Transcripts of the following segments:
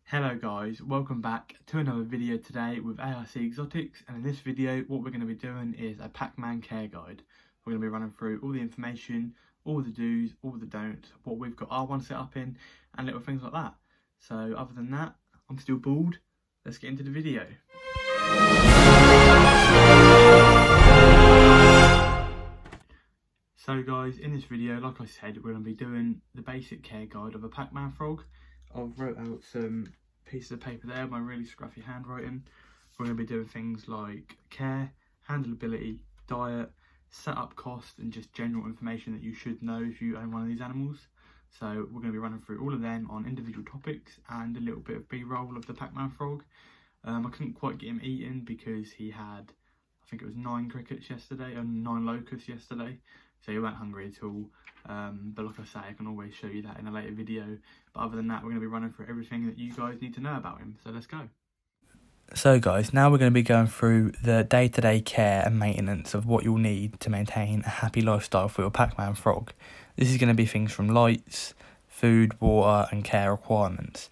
Hello guys, welcome back to another video today with ARC Exotics, and in this video what we're going to be doing is a Pac-Man care guide. We're going to be running through all the information, all the do's, all the don'ts, what we've got R1 set up in and little things like that. So other than that, I'm still bald, let's get into the video. So guys, in this video, like I said, we're going to be doing the basic care guide of a Pac-Man frog. I've wrote out some pieces of paper there, my really scruffy handwriting. We're going to be doing things like care, handleability, diet, setup cost, and just general information that you should know if you own one of these animals. So we're going to be running through all of them on individual topics and a little bit of B-roll of the Pac-Man frog. I couldn't quite get him eaten because he had, I think it was 9 crickets yesterday, and 9 locusts yesterday. So he weren't hungry at all, but like I say, I can always show you that in a later video. But other than that, we're going to be running through everything that you guys need to know about him, so let's go. So guys, now we're going to be going through the day-to-day care and maintenance of what you'll need to maintain a happy lifestyle for your Pac-Man frog. This is going to be things from lights, food, water and care requirements.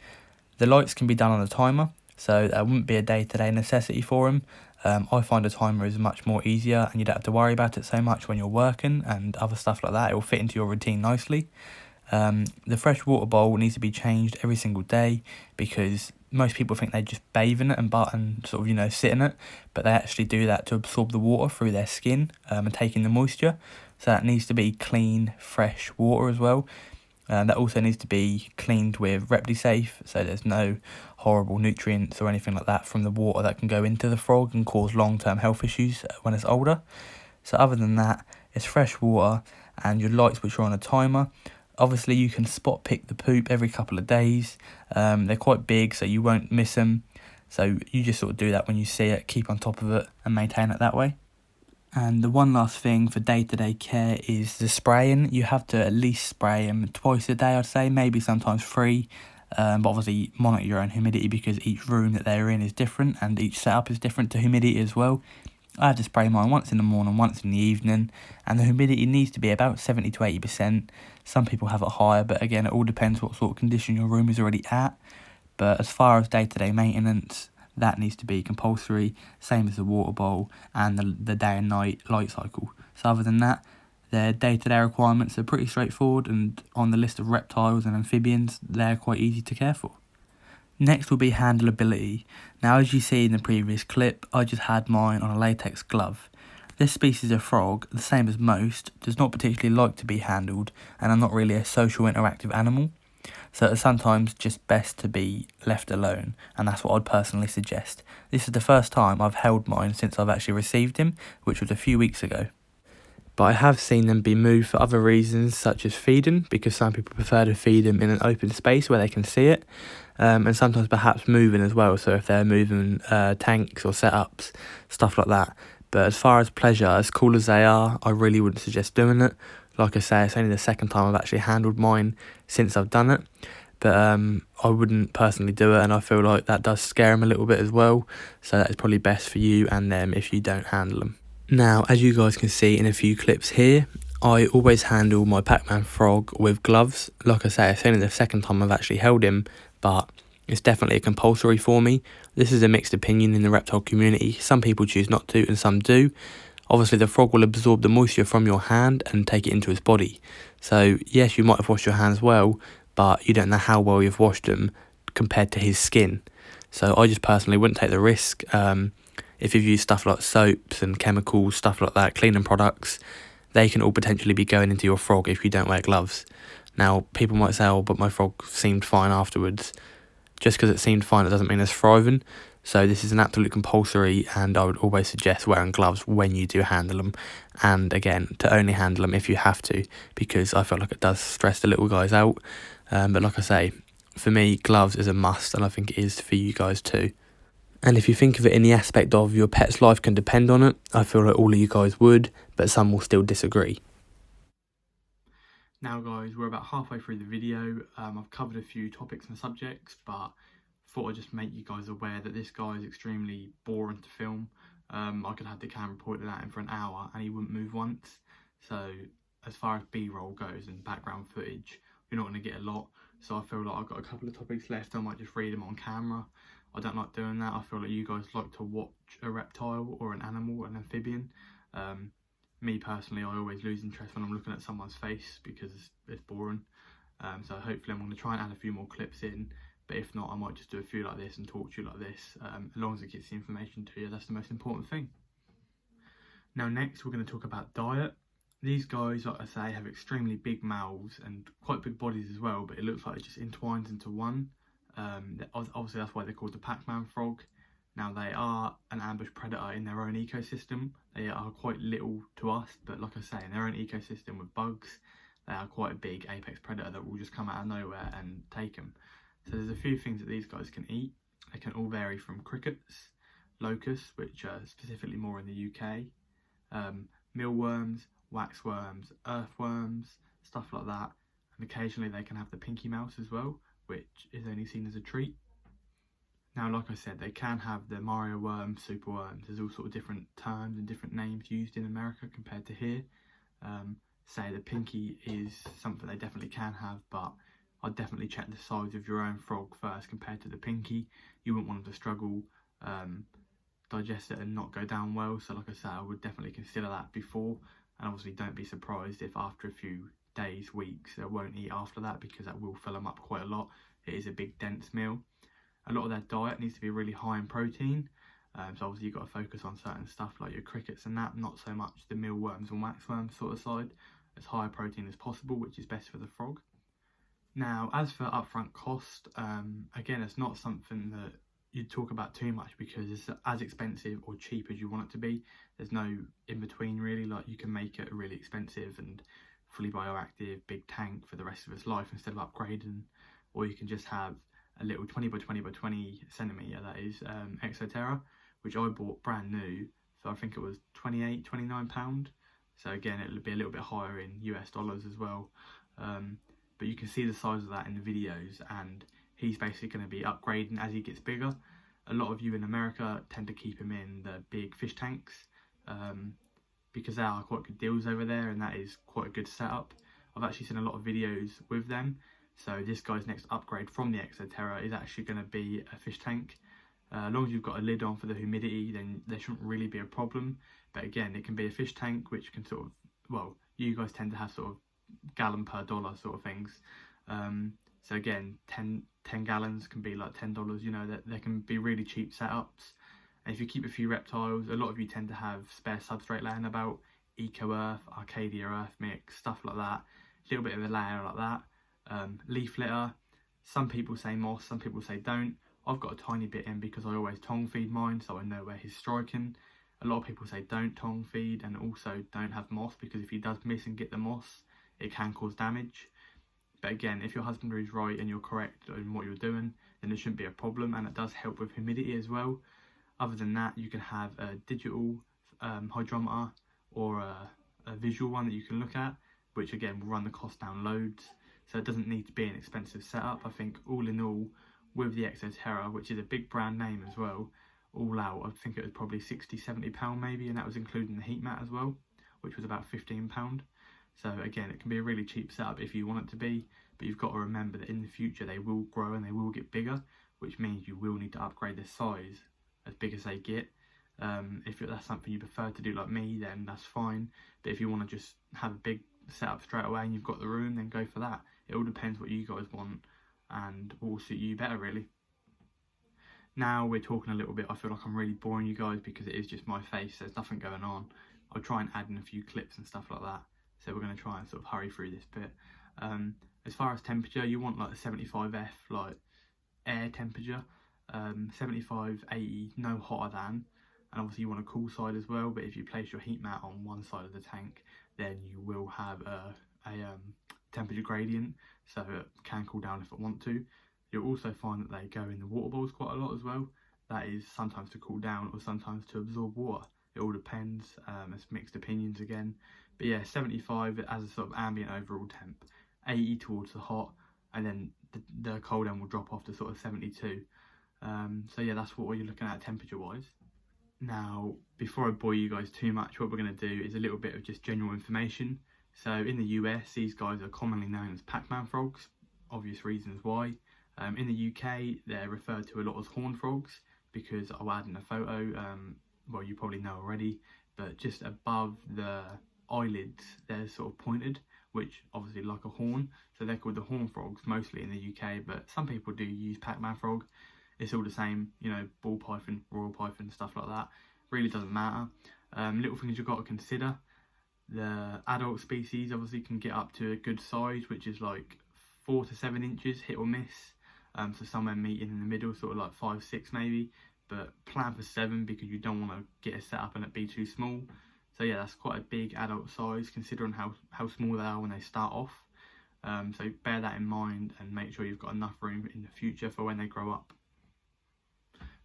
The lights can be done on a timer, so that wouldn't be a day-to-day necessity for him. I find a timer is much more easier and you don't have to worry about it so much when you're working and other stuff like that. It will fit into your routine nicely. The fresh water bowl needs to be changed every single day because most people think they just bathe in it and sort of, sit in it, but they actually do that to absorb the water through their skin and take in the moisture. So that needs to be clean, fresh water as well. That also needs to be cleaned with ReptiSafe, so there's no horrible nutrients or anything like that from the water that can go into the frog and cause long-term health issues when it's older. So other than that, it's fresh water and your lights which are on a timer. Obviously you can spot pick the poop every couple of days. They're quite big so you won't miss them. So you just sort of do that when you see it, keep on top of it and maintain it that way. And the one last thing for day-to-day care is the spraying. You have to at least spray them twice a day, I'd say, maybe sometimes 3. But obviously monitor your own humidity because each room that they're in is different and each setup is different to humidity as well. I have to spray mine once in the morning, once in the evening, and the humidity needs to be about 70 to 80%. Some people have it higher, but again, it all depends what sort of condition your room is already at. But as far as day-to-day maintenance, that needs to be compulsory, same as the water bowl and the day and night light cycle. So other than that, their day-to-day requirements are pretty straightforward, and on the list of reptiles and amphibians, they're quite easy to care for. Next will be handleability. Now, as you see in the previous clip, I just had mine on a latex glove. This species of frog, the same as most, does not particularly like to be handled and are not really a social interactive animal. So it's sometimes just best to be left alone, and that's what I'd personally suggest. This is the first time I've held mine since I've actually received him, which was a few weeks ago. But I have seen them be moved for other reasons, such as feeding, because some people prefer to feed them in an open space where they can see it, and sometimes perhaps moving as well, so if they're moving tanks or setups, stuff like that. But as far as pleasure, as cool as they are, I really wouldn't suggest doing it. Like I say, it's only the second time I've actually handled mine since I've done it. But I wouldn't personally do it, and I feel like that does scare them a little bit as well. So that is probably best for you and them if you don't handle them. Now, as you guys can see in a few clips here, I always handle my Pac-Man frog with gloves. Like I say, it's only the second time I've actually held him, but it's definitely a compulsory for me. This is a mixed opinion in the reptile community. Some people choose not to and some do. Obviously, the frog will absorb the moisture from your hand and take it into his body. So, yes, you might have washed your hands well, but you don't know how well you've washed them compared to his skin. So I just personally wouldn't take the risk. If you've used stuff like soaps and chemicals, stuff like that, cleaning products, they can all potentially be going into your frog if you don't wear gloves. Now, people might say, oh, but my frog seemed fine afterwards. Just because it seemed fine, it doesn't mean it's thriving. So this is an absolute compulsory, and I would always suggest wearing gloves when you do handle them. And again, to only handle them if you have to, because I feel like it does stress the little guys out. But like I say, for me, gloves is a must, and I think it is for you guys too. And if you think of it in the aspect of your pet's life can depend on it, I feel like all of you guys would, but some will still disagree. Now guys, we're about halfway through the video. I've covered a few topics and subjects, but thought I'd just make you guys aware that this guy is extremely boring to film. I could have the camera pointed at him for an hour and he wouldn't move once. So as far as B-roll goes and background footage, you're not going to get a lot. so I feel like I've got a couple of topics left. I might just read them on camera. I don't like doing that. I feel like you guys like to watch a reptile or an animal, an amphibian. Me personally, I always lose interest when I'm looking at someone's face because it's boring. So hopefully I'm going to try and add a few more clips in, but if not, I might just do a few like this and talk to you like this. As long as it gets the information to you, that's the most important thing. Now next we're going to talk about diet. These guys, like I say, have extremely big mouths and quite big bodies as well, but it looks like it just entwines into one. Obviously that's why they're called the Pac-Man frog. Now they are an ambush predator in their own ecosystem. They are quite little to us, but like I say, in their own ecosystem with bugs, they are quite a big apex predator that will just come out of nowhere and take them. So there's a few things that these guys can eat. They can all vary from crickets, locusts, which are specifically more in the UK, mealworms, waxworms, earthworms, stuff like that. And occasionally they can have the pinky mouse as well, which is only seen as a treat. Now, like I said, they can have the Mario worms, super worms. There's all sort of different terms and different names used in America compared to here. Say the pinky is something they definitely can have, but I'd definitely check the size of your own frog first compared to the pinky. You wouldn't want them to struggle, digest it and not go down well. So like I said, I would definitely consider that before. And obviously don't be surprised if after a few days, weeks, they won't eat after that, because that will fill them up quite a lot. It is a big dense meal. A lot of their diet needs to be really high in protein. So obviously you've got to focus on certain stuff like your crickets and that, not so much the mealworms and waxworms sort of side. As high protein as possible, which is best for the frog. Now, as for upfront cost, again, it's not something that you talk about too much because it's as expensive or cheap as you want it to be. There's no in between really. Like, you can make it really expensive and fully bioactive big tank for the rest of its life instead of upgrading, or you can just have a little 20 by 20 by 20 centimetre, that is, Exoterra, which I bought brand new for, I think it was £29. So again, it'll be a little bit higher in US dollars as well. But you can see the size of that in the videos, and he's basically going to be upgrading as he gets bigger. A lot of you in America tend to keep him in the big fish tanks because they are quite good deals over there, and that is quite a good setup. I've actually seen a lot of videos with them. So this guy's next upgrade from the Exoterra is actually going to be a fish tank. As long as you've got a lid on for the humidity, then there shouldn't really be a problem. But again, it can be a fish tank, which can sort of, well, you guys tend to have sort of gallon per dollar sort of things. So again, 10 gallons can be like $10, you know, that there can be really cheap setups. And if you keep a few reptiles, a lot of you tend to have spare substrate laying about, Eco Earth, Arcadia Earth mix, stuff like that. A little bit of a layer like that. Leaf litter. Some people say moss, some people say don't. I've got a tiny bit in because I always tongue feed mine, so I know where he's striking. A lot of people say don't tongue feed, and also don't have moss, because if he does miss and get the moss, it can cause damage. But again, if your husbandry is right and you're correct in what you're doing, then there shouldn't be a problem, and it does help with humidity as well. Other than that, you can have a digital hydrometer or a visual one that you can look at, which again will run the cost down loads. So it doesn't need to be an expensive setup. I think all in all, with the Exoterra, which is a big brand name as well, all out, I think it was probably £60–70 maybe, and that was including the heat mat as well, which was about £15. So again, it can be a really cheap setup if you want it to be, but you've got to remember that in the future they will grow and they will get bigger, which means you will need to upgrade the size as big as they get. If that's something you prefer to do like me, then that's fine. But if you want to just have a big setup straight away and you've got the room, then go for that. It all depends what you guys want and what will suit you better, really. Now we're talking a little bit, I feel like I'm really boring you guys because it is just my face, there's nothing going on. I'll try and add in a few clips and stuff like that. So we're going to try and sort of hurry through this bit. As far as temperature, you want like a 75F, like air temperature. 75, 80, no hotter than. And obviously you want a cool side as well, but if you place your heat mat on one side of the tank, then you will have a temperature gradient, so it can cool down if it want to. You'll also find that they go in the water bowls quite a lot as well. That is sometimes to cool down or sometimes to absorb water. It all depends, it's mixed opinions again. But yeah, 75 as a sort of ambient overall temp, 80 towards the hot, and then the cold end will drop off to sort of 72. So yeah, that's what you're looking at temperature wise. Now, before I bore you guys too much, what we're going to do is a little bit of just general information. So in the US, these guys are commonly known as Pac-Man frogs. obvious reasons why. In the UK, they're referred to a lot as horn frogs because I'll add in a photo, well, you probably know already, but just above the eyelids, they're sort of pointed, which obviously like a horn, so they're called the horn frogs mostly in the UK, but some people do use Pac-Man frog. It's all the same, you know, ball python, royal python, stuff like that. Really doesn't matter. Little things you've got to consider. The adult species obviously can get up to a good size, which is like 4 to 7 inches, hit or miss. So somewhere meeting in the middle, sort of like 5, 6 maybe, but plan for 7 because you don't want to get a setup and it be too small. So yeah, that's quite a big adult size considering how small they are when they start off. So bear that in mind and make sure you've got enough room in the future for when they grow up.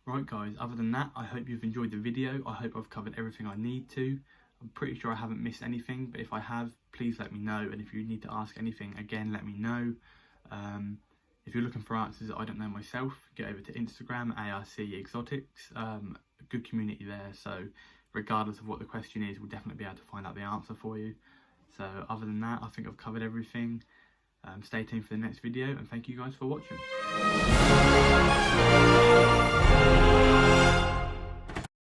Right guys, other than that, I hope you've enjoyed the video. I hope I've covered everything I need to. I'm pretty sure I haven't missed anything, but if I have, please let me know. And if you need to ask anything, again, let me know. If you're looking for answers that I don't know myself, get over to Instagram, ARC Exotics. A good community there, so regardless of what the question is, we'll definitely be able to find out the answer for you. So other than that, I think I've covered everything. Stay tuned for the next video, and thank you guys for watching.